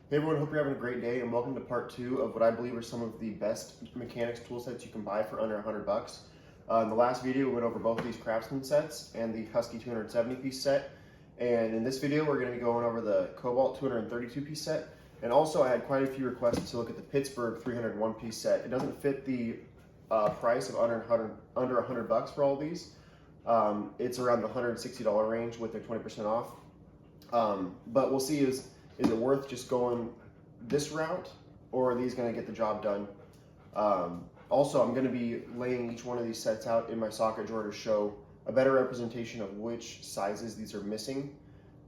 Hey everyone, hope you're having a great day and welcome to part 2 of what I believe are some of the best mechanics tool sets you can buy for under 100 bucks. In the last video we went over both these Craftsman sets and the Husky 270 piece set, and in this video we're going to be going over the Kobalt 232 piece set, and also I had quite a few requests to look at the Pittsburgh 301 piece set. It doesn't fit the price of under 100 bucks for all of these. It's around the $160 range with their 20% off, but we'll see is it worth just going this route, or are these going to get the job done? Also, I'm going to be laying each one of these sets out in my socket drawer to show a better representation of which sizes these are missing,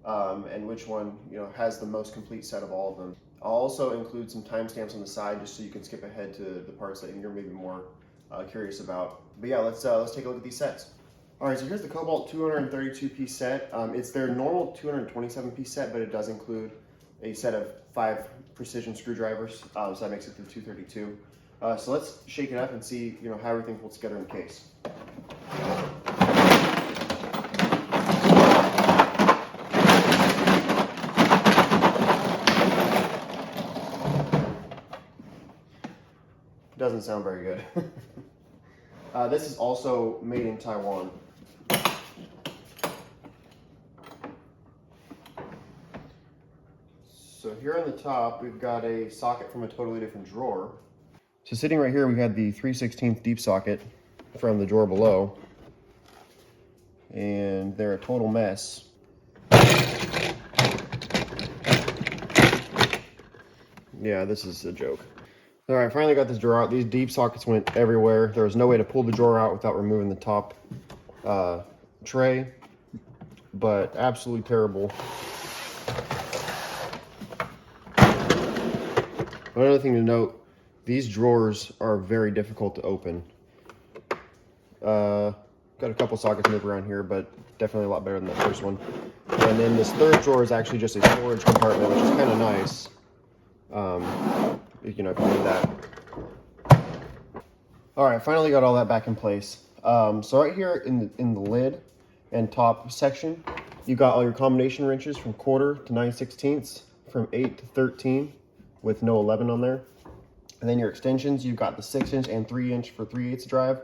and which one has the most complete set of all of them. I'll also include some timestamps on the side just so you can skip ahead to the parts that you're maybe more curious about. But yeah, let's take a look at these sets. All right, so here's the Kobalt 232 piece set. It's their normal 227 piece set, but it does include a set of 5 precision screwdrivers, so that makes it the 232. So let's shake it up and see how everything holds together in the case. Doesn't sound very good. This is also made in Taiwan. So here on the top, we've got a socket from a totally different drawer. So sitting right here, we had the 3/16 deep socket from the drawer below, and they're a total mess. Yeah, this is a joke. All right, finally got this drawer out. These deep sockets went everywhere. There was no way to pull the drawer out without removing the top tray, but absolutely terrible. Another thing to note, these drawers are very difficult to open. Got a couple sockets moved around here, but definitely a lot better than the first one. And then this third drawer is actually just a storage compartment, which is kind of nice. If you need that. All right, finally got all that back in place. So right here in the lid and top section, you got all your combination wrenches from 1/4 to 9/16, from 8 to 13. With no 11 on there. And then your extensions, you've got the 6-inch and 3-inch for 3/8 drive,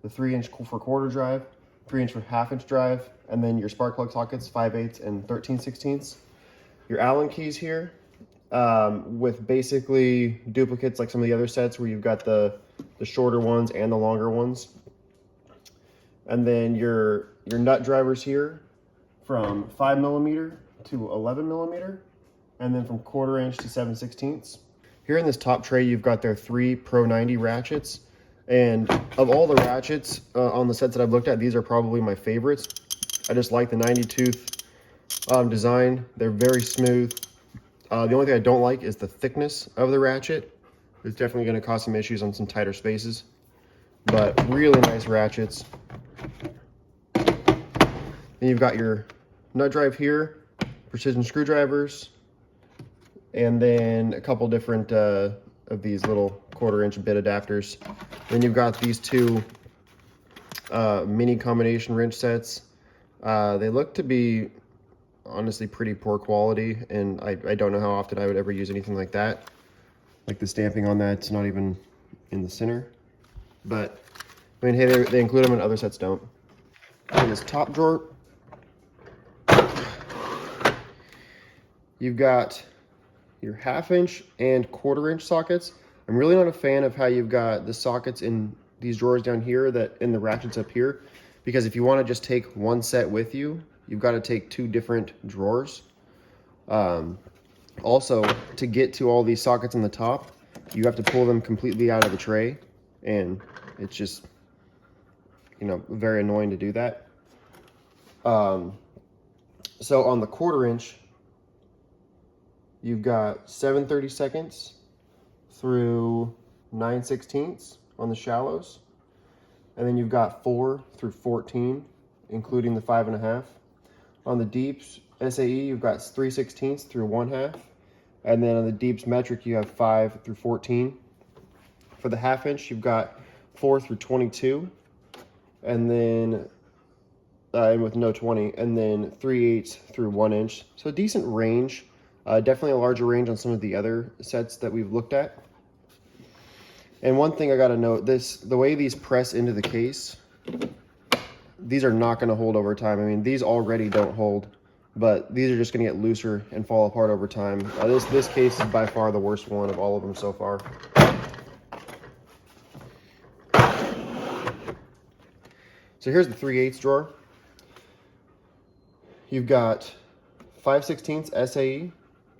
the 3-inch for 1/4 drive, 3-inch for 1/2-inch drive, and then your spark plug sockets, 5/8 and 13/16. Your Allen keys here, with basically duplicates like some of the other sets where you've got the shorter ones and the longer ones. And then your nut drivers here from 5mm to 11mm. And then from 1/4 inch to 7/16. Here in this top tray, you've got their 3 Pro 90 ratchets. And of all the ratchets on the sets that I've looked at, these are probably my favorites. I just like the 90 tooth design. They're very smooth. The only thing I don't like is the thickness of the ratchet. It's definitely going to cause some issues on some tighter spaces. But really nice ratchets. Then you've got your nut drive here, precision screwdrivers, and then a couple different of these little 1/4 inch bit adapters. Then you've got these 2 mini combination wrench sets. They look to be honestly pretty poor quality, and I don't know how often I would ever use anything like that. Like the stamping on that's not even in the center. But I mean, hey, they include them and other sets don't. In this top drawer, you've got your 1/2-inch and 1/4 inch sockets. I'm really not a fan of how you've got the sockets in these drawers down here that in the ratchets up here, because if you want to just take one set with you, you've got to take 2 different drawers. Also, to get to all these sockets on the top, you have to pull them completely out of the tray, and it's just very annoying to do that. So on the 1/4 inch, you've got 7/32 through 9/16 on the shallows. And then you've got 4 through 14, including the 5.5. On the deeps SAE, you've got 3/16 through 1/2. And then on the deeps metric, you have 5 through 14. For the 1/2 inch, you've got 4 through 22. And then with no 20, and then 3/8 through 1 inch. So a decent range Definitely a larger range on some of the other sets that we've looked at. And one thing I gotta note, the way these press into the case, these are not gonna hold over time. I mean, these already don't hold, but these are just gonna get looser and fall apart over time. This case is by far the worst one of all of them so far. So here's the 3/8 drawer. You've got 5/16 SAE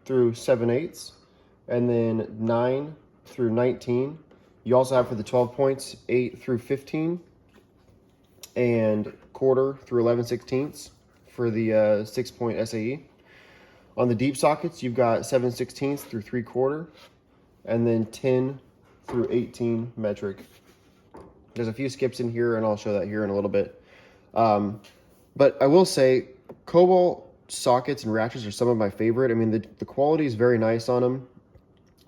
through 7/8, and then 9 through 19. You also have for the 12 points, 8 through 15, and quarter through 11/16 for the 6-point SAE. On the deep sockets, you've got 7/16 through 3/4, and then 10 through 18 metric. There's a few skips in here, and I'll show that here in a little bit. But I will say, Kobalt sockets and ratchets are some of my favorite. I mean, the quality is very nice on them.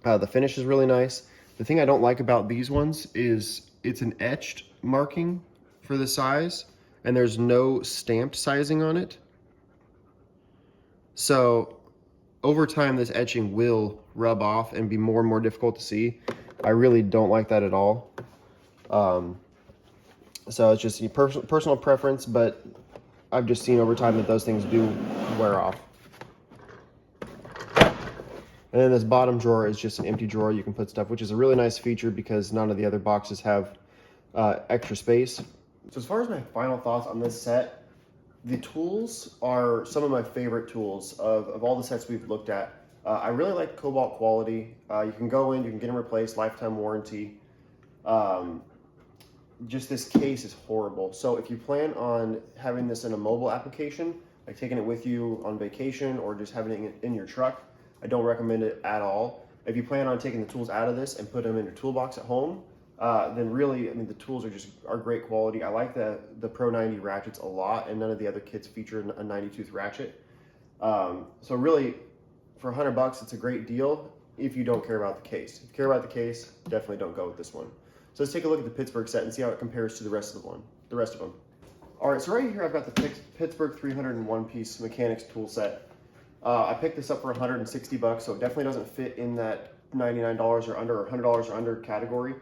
The finish is really nice. The thing I don't like about these ones is it's an etched marking for the size, and there's no stamped sizing on it. So over time, this etching will rub off and be more and more difficult to see. I really don't like that at all. So it's just personal preference, but I've just seen over time that those things do wear off. And then this bottom drawer is just an empty drawer you can put stuff, which is a really nice feature because none of the other boxes have extra space. So as far as my final thoughts on this set, the tools are some of my favorite tools of all the sets we've looked at. I really like Kobalt quality. You can go in, you can get them replaced, lifetime warranty. Just this case is horrible. So if you plan on having this in a mobile application, like taking it with you on vacation or just having it in your truck, I don't recommend it at all. If you plan on taking the tools out of this and put them in your toolbox at home, then really, I mean, the tools are great quality. I like the Pro 90 ratchets a lot, and none of the other kits feature a 90-tooth ratchet. So really, for $100, it's a great deal if you don't care about the case. If you care about the case, definitely don't go with this one. So let's take a look at the Pittsburgh set and see how it compares to the rest of them. All right, so right here I've got the Pittsburgh 301-piece mechanics tool set. I picked this up for $160, so it definitely doesn't fit in that $99 or under or $100 or under category.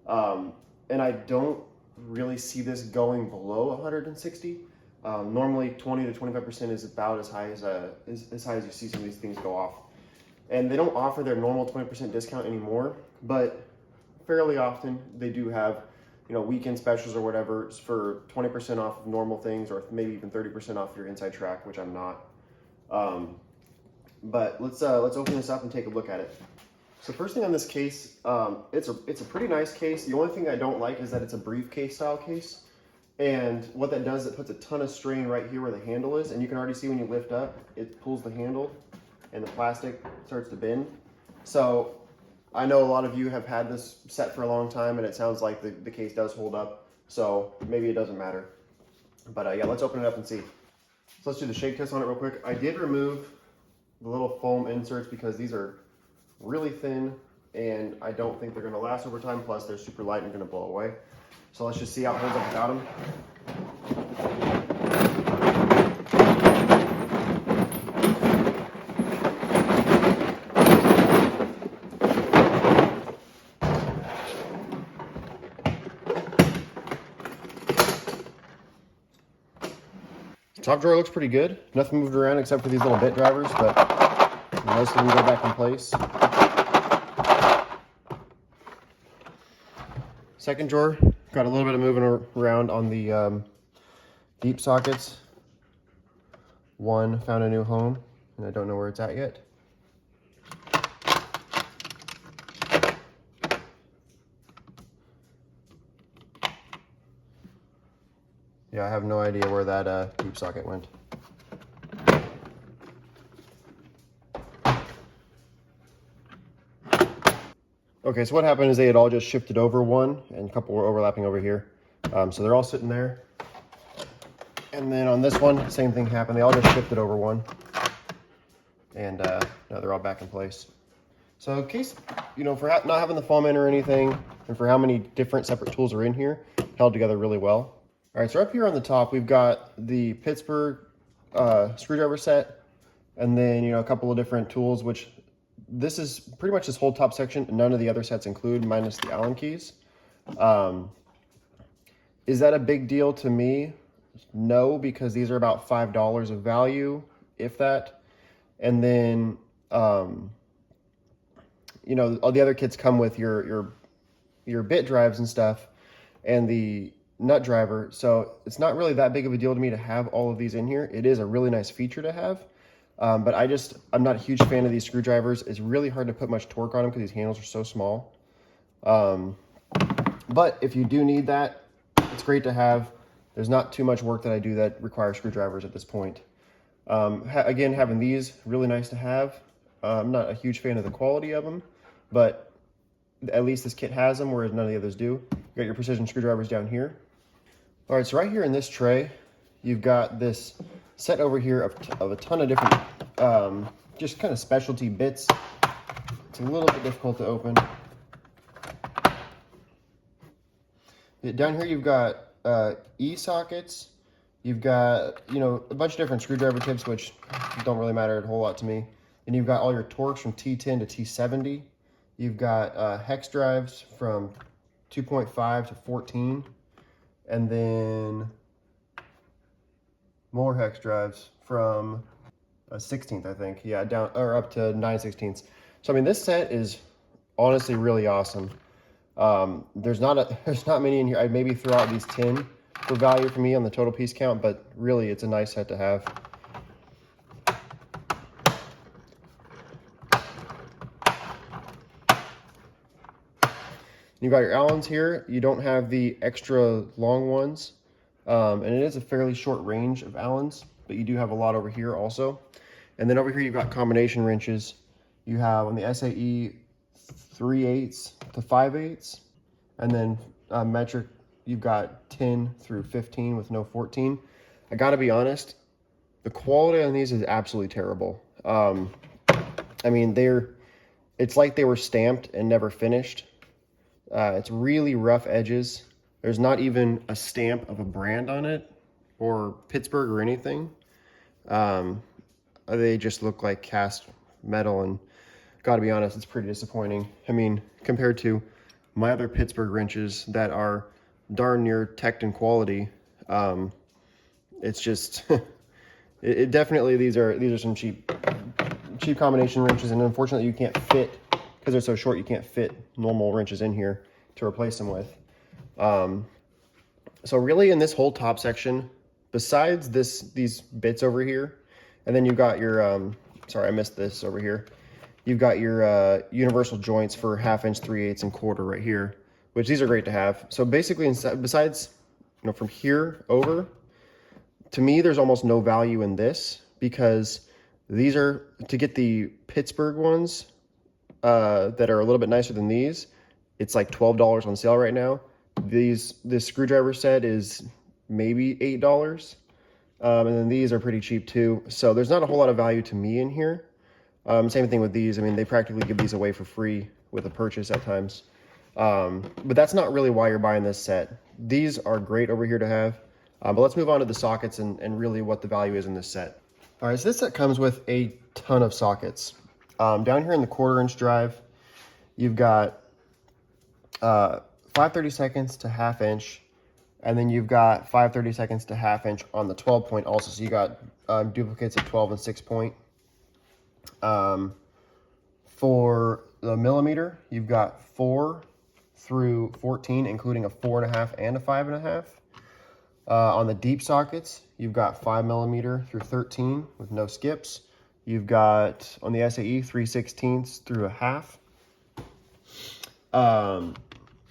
And I don't really see this going below 160. Normally 20 to 25% is about as high as you see some of these things go off. And they don't offer their normal 20% discount anymore, but fairly often they do have, weekend specials or whatever for 20% off normal things, or maybe even 30% off your inside track, which I'm not. But let's open this up and take a look at it. So first thing on this case, it's a pretty nice case. The only thing I don't like is that it's a briefcase style case. And what that does, it puts a ton of strain right here where the handle is. And you can already see when you lift up, it pulls the handle and the plastic starts to bend. So I know a lot of you have had this set for a long time, and it sounds like the case does hold up. So maybe it doesn't matter. But yeah, let's open it up and see. So let's do the shake test on it real quick. I did remove the little foam inserts because these are really thin and I don't think they're going to last over time. Plus they're super light and going to blow away. So let's just see how it holds up without them. Top drawer looks pretty good. Nothing moved around except for these little bit drivers, but most of them go back in place. Second drawer, got a little bit of moving around on the deep sockets. One found a new home, and I don't know where it's at yet. Yeah, I have no idea where that deep socket went. Okay, so what happened is they had all just shifted over one, and a couple were overlapping over here. So they're all sitting there. And then on this one, same thing happened. They all just shifted over one. And now they're all back in place. So in case, for not having the foam in or anything, and for how many different separate tools are in here, held together really well. All right, so up here on the top, we've got the Pittsburgh screwdriver set, And then, a couple of different tools, which this is pretty much this whole top section. None of the other sets include, minus the Allen keys. Is that a big deal to me? No, because these are about $5 of value, if that. And then, all the other kits come with your bit drives and stuff, and the nut driver. So it's not really that big of a deal to me to have all of these in here. It is a really nice feature to have. But I'm not a huge fan of these screwdrivers. It's really hard to put much torque on them because these handles are so small. But if you do need that, it's great to have. There's not too much work that I do that requires screwdrivers at this point. Again, having these, really nice to have. I'm not a huge fan of the quality of them, but at least this kit has them, whereas none of the others do. You got your precision screwdrivers down here. All right, so right here in this tray, you've got this set over here of a ton of different, just kind of specialty bits. It's a little bit difficult to open. Down here, you've got E-sockets. You've got, a bunch of different screwdriver tips, which don't really matter a whole lot to me. And you've got all your torques from T10 to T70. You've got hex drives from 2.5 to 14. And then more hex drives from a 16th, I think. Yeah, down or up to 9/16. So I mean, this set is honestly really awesome. There's not many in here. I'd maybe throw out these 10 for value for me on the total piece count, but really it's a nice set to have. You've got your Allens here. You don't have the extra long ones. And it is a fairly short range of Allens, but you do have a lot over here also. And then over here, you've got combination wrenches. You have on the SAE 3/8 to 5/8. And then metric, you've got 10 through 15 with no 14. I gotta be honest, the quality on these is absolutely terrible. I mean, it's like they were stamped and never finished. It's really rough edges. There's not even a stamp of a brand on it or Pittsburgh or anything. They just look like cast metal, and gotta be honest, it's pretty disappointing. I mean, compared to my other Pittsburgh wrenches that are darn near tech and quality, it's just, it definitely, these are some cheap combination wrenches, and unfortunately you can't fit, because they're so short, you can't fit normal wrenches in here to replace them with. So really in this whole top section, besides these bits over here, and then you've got your, sorry, I missed this over here. You've got your universal joints for 1/2 inch, 3/8 and quarter right here, which these are great to have. So basically, besides, from here over, to me, there's almost no value in this, because these are, to get the Pittsburgh ones that are a little bit nicer than these, it's like $12 on sale right now. This screwdriver set is maybe $8. And then these are pretty cheap too. So there's not a whole lot of value to me in here. Same thing with these. I mean, they practically give these away for free with a purchase at times. But that's not really why you're buying this set. These are great over here to have. But let's move on to the sockets and really what the value is in this set. All right, so this set comes with a ton of sockets. Down here in the 1/4 inch drive, you've got 5/32 to 1/2 inch, and then you've got 5/32 to 1/2 inch on the 12 point also. So you got duplicates of 12 and 6 point. For the millimeter, you've got 4 through 14, including a 4.5 and a 5.5. On the deep sockets, you've got 5 millimeter through 13 with no skips. You've got on the SAE 3/16 through 1/2.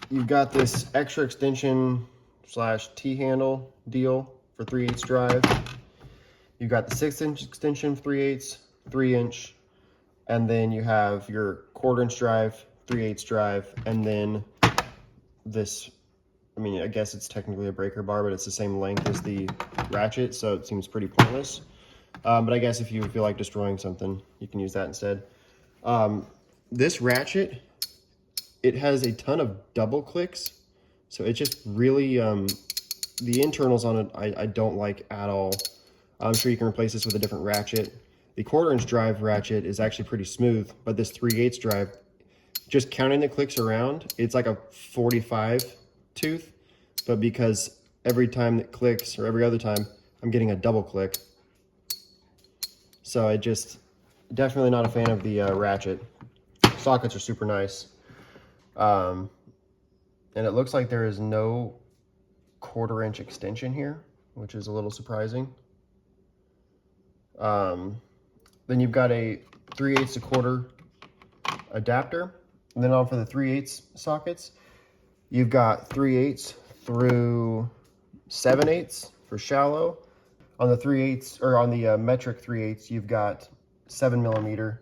You've got this extra extension / T-handle deal for 3/8 drive. You've got the 6-inch extension 3/8, 3-inch, and then you have your 1/4 inch drive, 3/8 drive, and then this, I mean, I guess it's technically a breaker bar, but it's the same length as the ratchet, so it seems pretty pointless. But I guess if you feel like destroying something, you can use that instead. This ratchet, it has a ton of double clicks, so it just really, the internals on it, I don't like at all. I'm sure you can replace this with a different ratchet. The 1/4" drive ratchet is actually pretty smooth, but this 3/8 drive, just counting the clicks around, it's like a 45 tooth, but because every time it clicks, or every other time, I'm getting a double click. So I just, definitely not a fan of the ratchet. Sockets are super nice. And it looks like there is no 1/4" extension here, which is a little surprising. Then you've got a 3/8 to 1/4 adapter. And then on for the 3/8 sockets, you've got 3/8 through 7/8 for shallow. On the 3/8, or on the metric 3/8, you've got 7mm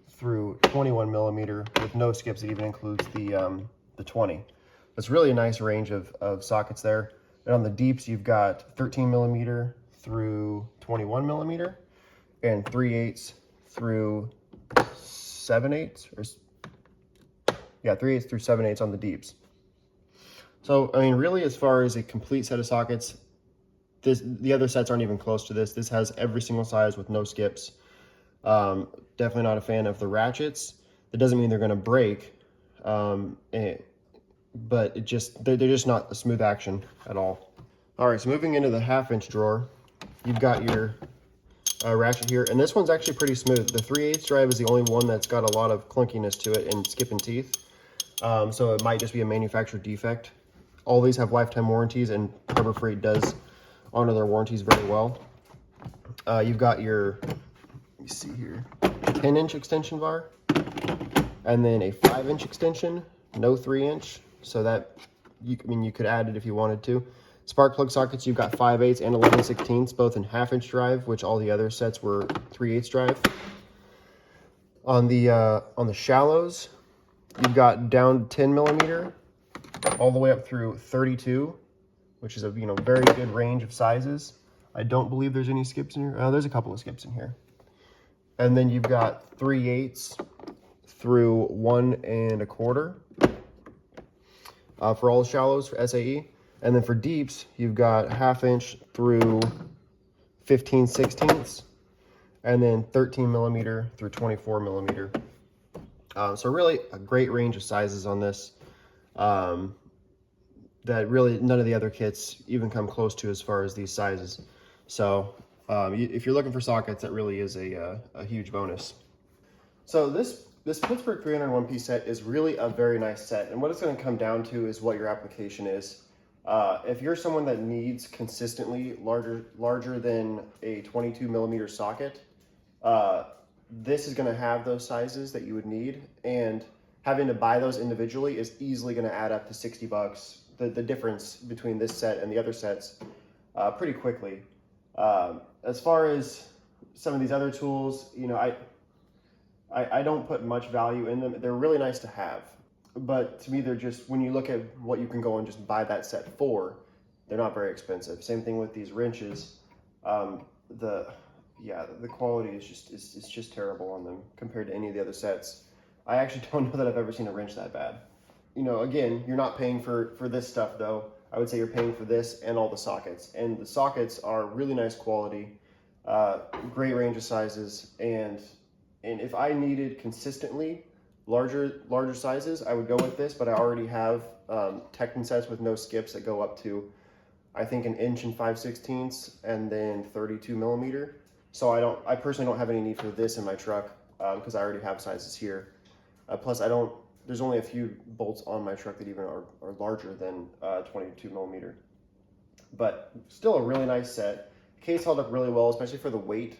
through 21mm with no skips. It even includes the 20. That's really a nice range of sockets there. And on the deeps, you've got 13mm through 21mm and 3/8 through 7/8, or yeah, 3/8 through 7/8 on the deeps. So, I mean, really, as far as a complete set of sockets, the other sets aren't even close to this. This has every single size with no skips. Definitely not a fan of the ratchets. That doesn't mean they're going to break, but they're just not a smooth action at all. All right, so moving into the 1/2" drawer, you've got your ratchet here, and this one's actually pretty smooth. The 3/8 drive is the only one that's got a lot of clunkiness to it and skipping teeth. So it might just be a manufacturer defect. All these have lifetime warranties, and Harbor Freight does honor their warranties very well. You've got your, let me see here, 10" extension bar, and then a 5" extension, no 3". So that, you could add it if you wanted to. Spark plug sockets, you've got 5/8 and 11/16, both in 1/2" drive, which all the other sets were 3/8 drive. On the shallows, you've got down 10mm all the way up through 32, which is a very good range of sizes. I don't believe there's any skips in here. Oh, there's a couple of skips in here. And then you've got 3/8 through 1 1/4 for all the shallows for SAE. And then for deeps, you've got 1/2" through 15/16, and then 13mm through 24mm. So really a great range of sizes on this that really none of the other kits even come close to as far as these sizes. So if you're looking for sockets, that really is a huge bonus. So this Pittsburgh 301 piece set is really a very nice set, and what it's going to come down to is what your application is. If you're someone that needs consistently larger than a 22mm socket, this is going to have those sizes that you would need, and having to buy those individually is easily going to add up to $60. The difference between this set and the other sets pretty quickly. As far as some of these other tools, I don't put much value in them. They're really nice to have, but to me, they're just, when you look at what you can go and just buy that set for, they're not very expensive. Same thing with these wrenches. The quality is just terrible on them compared to any of the other sets. I actually don't know that I've ever seen a wrench that bad. Again, you're not paying for this stuff though. I would say you're paying for this and all the sockets. And the sockets are really nice quality, great range of sizes, and if I needed consistently larger sizes, I would go with this, but I already have Tekton sets with no skips that go up to, I think, 1 5/16 and then 32mm. So I personally don't have any need for this in my truck because I already have sizes here. Plus there's only a few bolts on my truck that even are larger than 22mm. But still a really nice set. Case held up really well, especially for the weight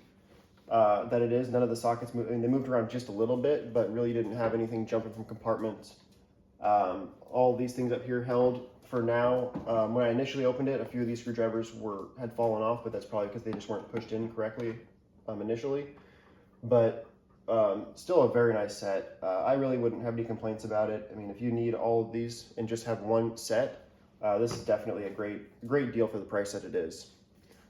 that it is. None of the sockets moved. I mean, they moved around just a little bit, but really didn't have anything jumping from compartments. All these things up here held for now. When I initially opened it, a few of these screwdrivers had fallen off, but that's probably because they just weren't pushed in correctly initially. But still a very nice set. I really wouldn't have any complaints about it. I mean, if you need all of these and just have one set, this is definitely a great deal for the price that it is.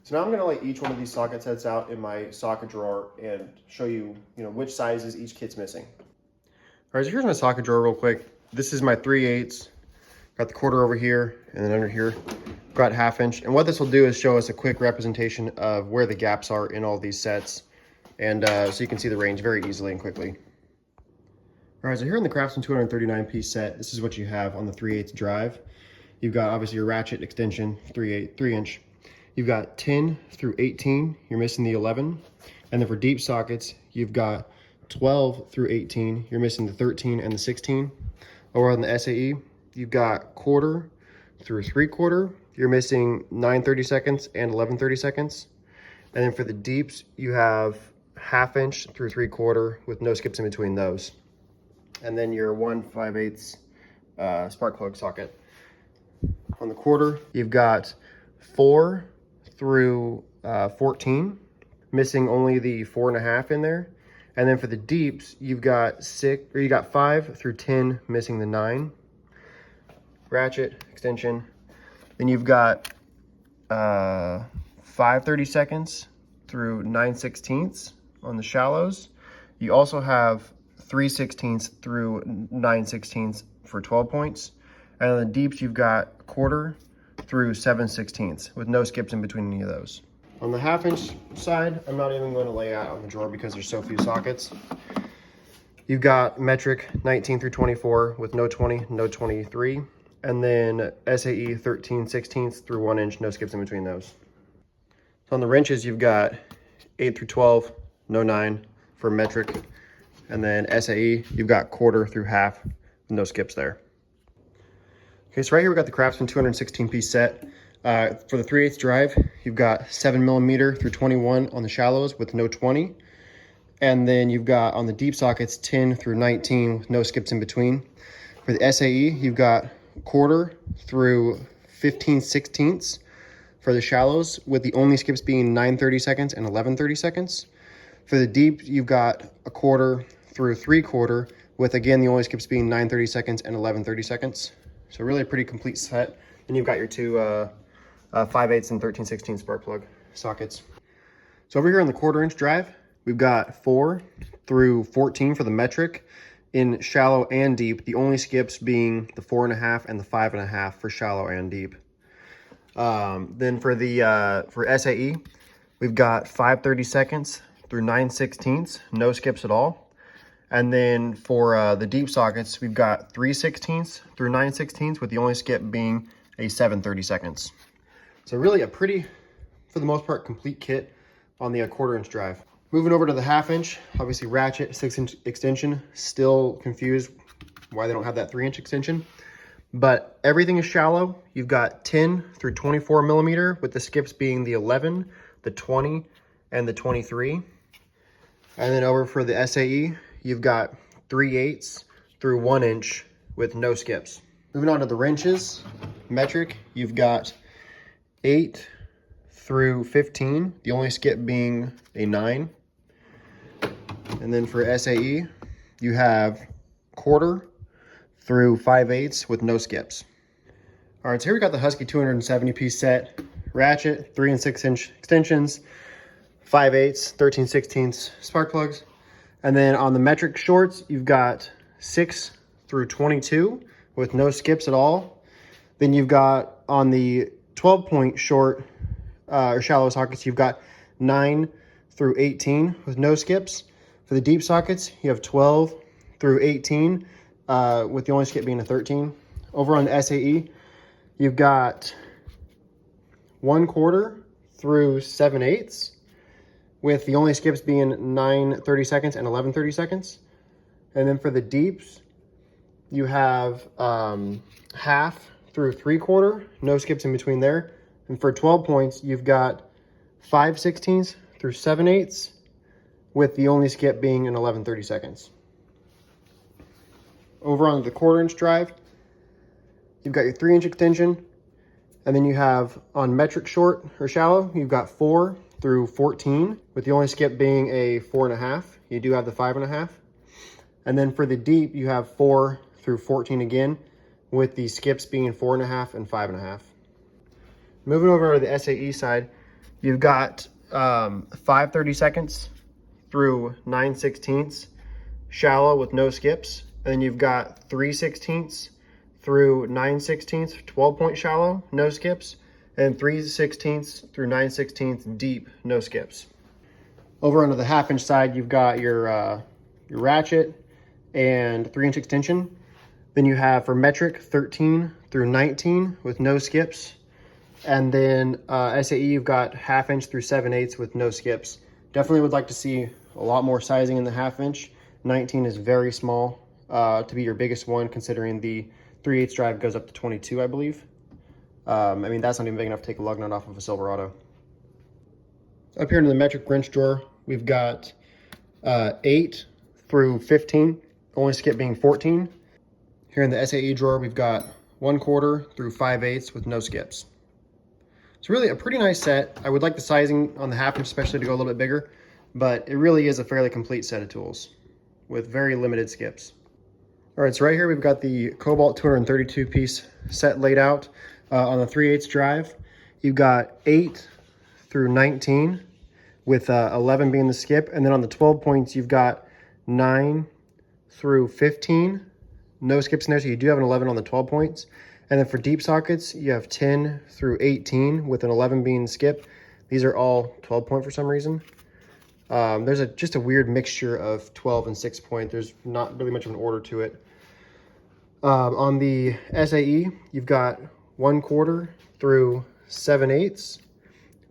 So now I'm going to lay each one of these socket sets out in my socket drawer and show you, which sizes each kit's missing. All right, so here's my socket drawer real quick. This is my 3/8. Got the 1/4 over here, and then under here, got 1/2". And what this will do is show us a quick representation of where the gaps are in all these sets. And so you can see the range very easily and quickly. All right, so here in the Craftsman 239 piece set, this is what you have on the 3/8 drive. You've got obviously your ratchet extension, 3 inch. You've got 10 through 18, you're missing the 11. And then for deep sockets, you've got 12 through 18, you're missing the 13 and the 16. Over on the SAE, you've got 1/4 through 3/4, you're missing 9/32 and 11/32. And then for the deeps, you have 1/2 inch through 3/4 with no skips in between those. And then your 1 5/8 spark plug socket. On the 1/4, you've got 4 through 14, missing only the 4.5 in there. And then for the deeps, you've got 5 through 10, missing the 9. Ratchet extension. Then you've got 5/32 through 9/16 on the shallows. You also have 3/16 through 9/16 for 12 points. And on the deeps, you've got 1/4 through 7/16 with no skips in between any of those. On the 1/2 inch side, I'm not even going to lay out on the drawer because there's so few sockets. You've got metric 19 through 24 with no 20, no 23. And then SAE 13/16 through 1 inch, no skips in between those. So on the wrenches, you've got 8 through 12, no 9 for metric. And then SAE, you've got 1/4 through 1/2, no skips there. Okay, so right here we got the Craftsman 216 piece set. For the 3/8 drive, you've got 7mm through 21 on the shallows with no 20. And then you've got on the deep sockets 10 through 19 with no skips in between. For the SAE, you've got 1/4 through 15/16 for the shallows, with the only skips being 9/32 and 11/32. For the deep, you've got 1/4 through 3/4, with again the only skips being 9/32 and 11/32. So really a pretty complete set. And you've got your two 5/8 and 13/16 spark plug sockets. So over here on the 1/4 inch drive, we've got 4 through 14 for the metric in shallow and deep, the only skips being the 4.5 and the 5.5 for shallow and deep. Then for the for SAE, we've got 5/32 through 9/16, no skips at all. And then for the deep sockets, we've got 3/16 through 9/16, with the only skip being a 7/32. So really a pretty, for the most part, complete kit on the 1/4 inch drive. Moving over to the 1/2 inch, obviously ratchet 6-inch extension. Still confused why they don't have that 3-inch extension. But everything is shallow. You've got 10 through 24mm, with the skips being the 11, the 20, and the 23. And then over for the SAE, you've got 3/8 through 1 inch with no skips. Moving on to the wrenches, metric, you've got 8 through 15, the only skip being a 9. And then for SAE, you have 1/4 through 5/8 with no skips. All right, so here we got the Husky 270 piece set, ratchet, 3 and 6 inch extensions, 5/8, 13/16 spark plugs. And then on the metric shorts, you've got 6 through 22 with no skips at all. Then you've got on the 12-point short or shallow sockets, you've got 9 through 18 with no skips. For the deep sockets, you have 12 through 18 with the only skip being a 13. Over on the SAE, you've got 1/4 through 7/8 with the only skips being 9/32 and 11/32. And then for the deeps, you have 1/2 through 3/4, no skips in between there. And for 12 points, you've got 5/16 through 7/8 with the only skip being an 11/32. Over on the 1/4 inch drive, you've got your 3-inch extension, and then you have on metric short or shallow, you've got 4 through 14 with the only skip being a 4.5. You do have the 5.5. And then for the deep, you have 4 through 14 again, with the skips being 4.5 and 5.5. Moving over to the SAE side, you've got 5/32 through 9/16 shallow with no skips. And then you've got 3/16 through 9/16 12-point shallow, no skips. And 3/16 through 9/16 deep, no skips. Over onto the 1/2 inch side, you've got your ratchet and 3-inch extension. Then you have for metric 13 through 19 with no skips. And then SAE, you've got 1/2 inch through 7/8 with no skips. Definitely would like to see a lot more sizing in the 1/2 inch. 19 is very small to be your biggest one, considering the 3/8 drive goes up to 22, I believe. I mean, that's not even big enough to take a lug nut off of a Silverado. Up here in the metric wrench drawer, we've got 8 through 15, only skip being 14. Here in the SAE drawer, we've got 1/4 through 5/8 with no skips. It's really a pretty nice set. I would like the sizing on the 1/2 inch especially to go a little bit bigger, but it really is a fairly complete set of tools with very limited skips. All right, so right here we've got the Kobalt 232 piece set laid out on the 3/8 drive. You've got 8 through 19 with 11 being the skip, and then on the 12 points you've got 9 through 15. No skips in there, so you do have an 11 on the 12 points. And then for deep sockets, you have 10 through 18 with an 11 being skip. These are all 12 point for some reason. There's just a weird mixture of 12 and 6 point. There's not really much of an order to it. On the SAE, you've got 1/4 through 7/8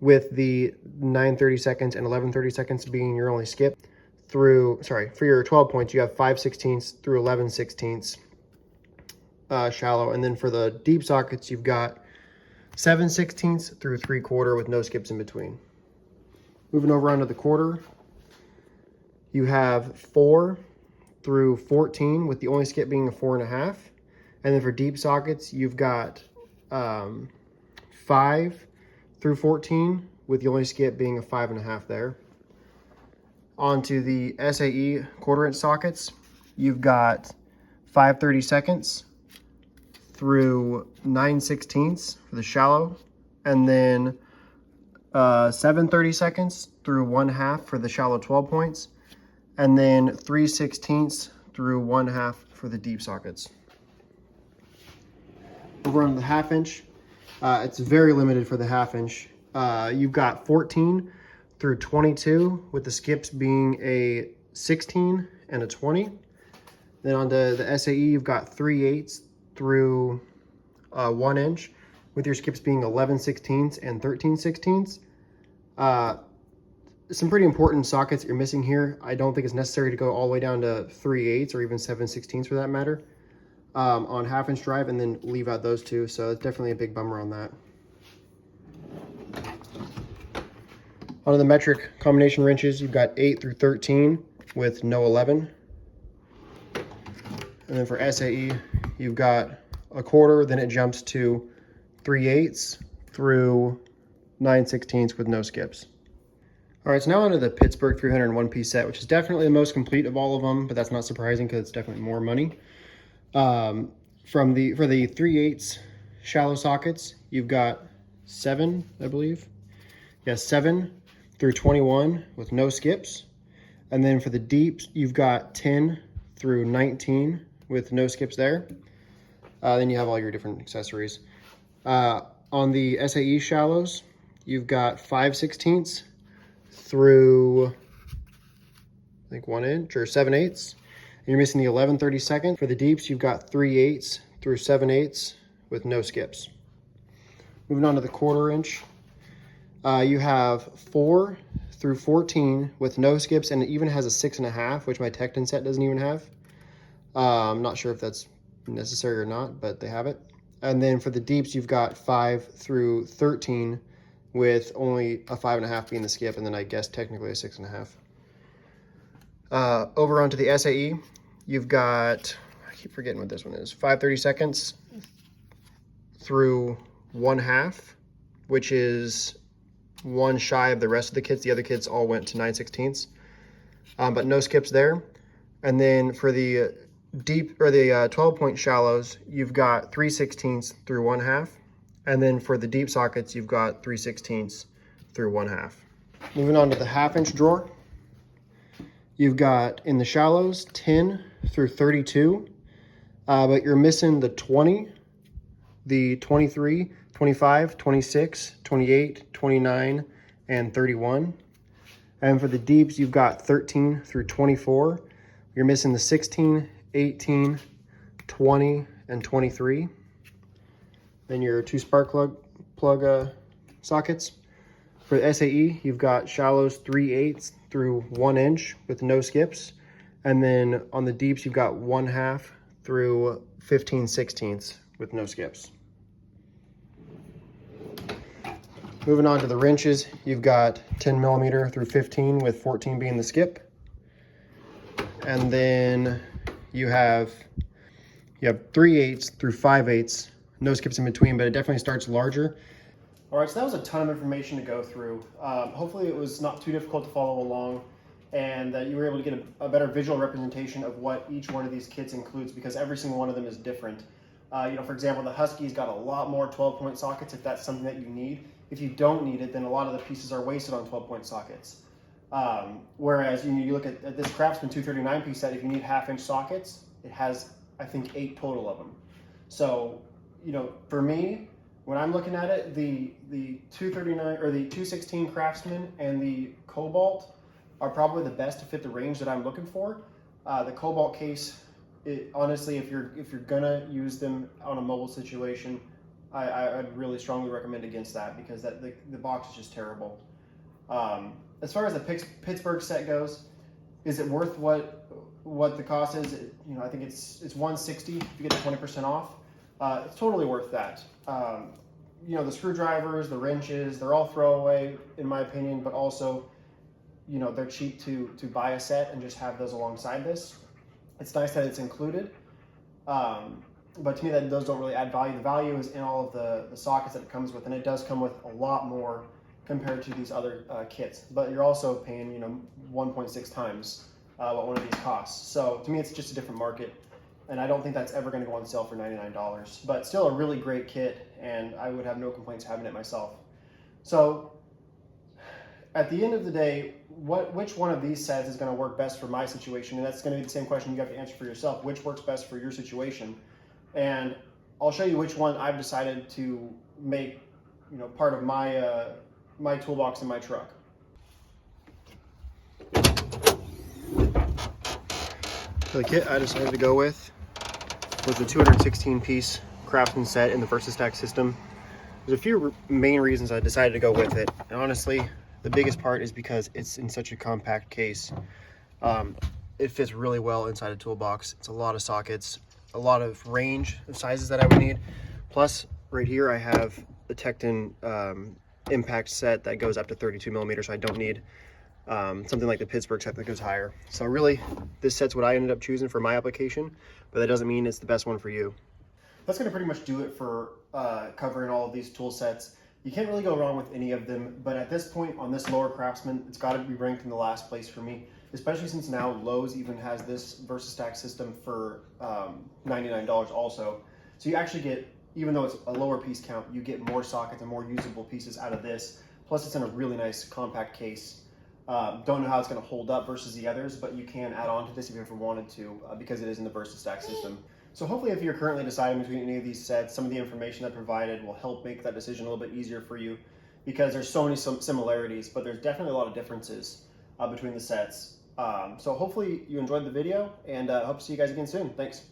with the 9/32 and 11/32 being your only skip. For your 12 points, you have 5/16 through 11/16 shallow. And then for the deep sockets, you've got 7/16 through 3/4 with no skips in between. Moving over onto the quarter, you have 4 through 14 with the only skip being a 4.5. And then for deep sockets, you've got 5 through 14 with the only skip being a 5.5 there. Onto the SAE 1/4 inch sockets, you've got 5/32 through 9/16 for the shallow, and then 7/32 through 1/2 for the shallow 12 points, and then 3/16 through 1/2 for the deep sockets. Over on the 1/2 inch, it's very limited for the 1/2 inch. You've got 14 through 22 with the skips being a 16 and a 20. Then onto the SAE, you've got 3/8 through 1 inch with your skips being 11/16 and 13/16. Some pretty important sockets that you're missing here. I don't think it's necessary to go all the way down to 3/8 or even 7/16 for that matter on 1/2 inch drive, and then leave out those two. So it's definitely a big bummer on that. On the metric combination wrenches, you've got 8 through 13 with no 11. And then for SAE, you've got 1/4, then it jumps to 3/8 through 9/16 with no skips. All right, so now onto the Pittsburgh 301 piece set, which is definitely the most complete of all of them, but that's not surprising because it's definitely more money. For the 3/8 shallow sockets, you've got 7, I believe. Yeah, 7 through 21 with no skips. And then for the deeps, you've got 10 through 19 with no skips there. Then you have all your different accessories. On the SAE shallows, you've got 5/16 through, I think 1 inch or 7/8. And you're missing the 11/32. For the deeps, you've got 3/8 through 7/8 with no skips. Moving on to the 1/4 inch. You have 4 through 14 with no skips, and it even has a 6.5, which my Tecton set doesn't even have. I'm not sure if that's necessary or not, but they have it. And then for the deeps, you've got 5 through 13 with only a 5.5 being the skip, and then I guess technically a 6.5. Over onto the SAE, you've got, I keep forgetting what this one is, 5/32 through 1/2, which is 1 shy of the rest of the kits. The other kits all went to 9/16, but no skips there. And then for the deep or the 12-point shallows, you've got 3/16 through 1/2, and then for the deep sockets, you've got 3/16 through 1/2. Moving on to the 1/2 inch drawer, you've got in the shallows 10 through 32, but you're missing the 20, the 23, 25, 26, 28, 29, and 31. And for the deeps, you've got 13 through 24. You're missing the 16, 18, 20, and 23. Then your 2 spark plug sockets. For the SAE, you've got shallows 3/8 through 1 inch with no skips. And then on the deeps, you've got 1/2 through 15/16 with no skips. Moving on to the wrenches, you've got 10mm through 15 with 14 being the skip. And then you have 3/8 through 5/8, no skips in between, but it definitely starts larger. All right, so that was a ton of information to go through. Hopefully it was not too difficult to follow along and that you were able to get a better visual representation of what each one of these kits includes, because every single one of them is different. For example, the Husky's got a lot more 12-point sockets if that's something that you need. If you don't need it, then a lot of the pieces are wasted on 12-point sockets. Whereas you look at this Craftsman 239 piece set, if you need 1/2-inch sockets, it has, I think, 8 total of them. So, for me, when I'm looking at it, the 239 or the 216 Craftsman and the Kobalt are probably the best to fit the range that I'm looking for. The Kobalt case, honestly, if you're gonna use them on a mobile situation, I'd really strongly recommend against that, because the box is just terrible. As far as the Pittsburgh set goes, is it worth what the cost is? I think it's $160 if you get the 20% off. It's totally worth that. The screwdrivers, the wrenches, they're all throwaway in my opinion, but also, they're cheap to buy a set and just have those alongside this. It's nice that it's included, but to me those don't really add value. The value is in all of the sockets that it comes with, and it does come with a lot more compared to these other kits, but you're also paying 1.6 times what one of these costs. So to me it's just a different market, and I don't think that's ever going to go on sale for $99, but still a really great kit, and I would have no complaints having it myself. So at the end of the day, which one of these sets is going to work best for my situation? And that's going to be the same question you have to answer for yourself. Which works best for your situation? And I'll show you which one I've decided to make part of my my toolbox in my truck. So the kit I decided to go with was the 216-piece Craftsman set in the VersaStack system. There's a few main reasons I decided to go with it, and honestly, the biggest part is because it's in such a compact case. It fits really well inside a toolbox. It's a lot of sockets, a lot of range of sizes that I would need. Plus, right here I have the Tecton impact set that goes up to 32mm, so I don't need something like the Pittsburgh set that goes higher. So really, this set's what I ended up choosing for my application, but that doesn't mean it's the best one for you. That's going to pretty much do it for covering all of these tool sets. You can't really go wrong with any of them, but at this point on this lower Craftsman, it's got to be ranked in the last place for me, especially since now Lowe's even has this VersaStack system for $99 also. So you actually get, even though it's a lower piece count, you get more sockets and more usable pieces out of this. Plus it's in a really nice compact case. Don't know how it's going to hold up versus the others, but you can add on to this if you ever wanted to, because it is in the VersaStack system. So hopefully if you're currently deciding between any of these sets, some of the information I provided will help make that decision a little bit easier for you, because there's so many similarities, but there's definitely a lot of differences between the sets. So hopefully you enjoyed the video, and hope to see you guys again soon. Thanks.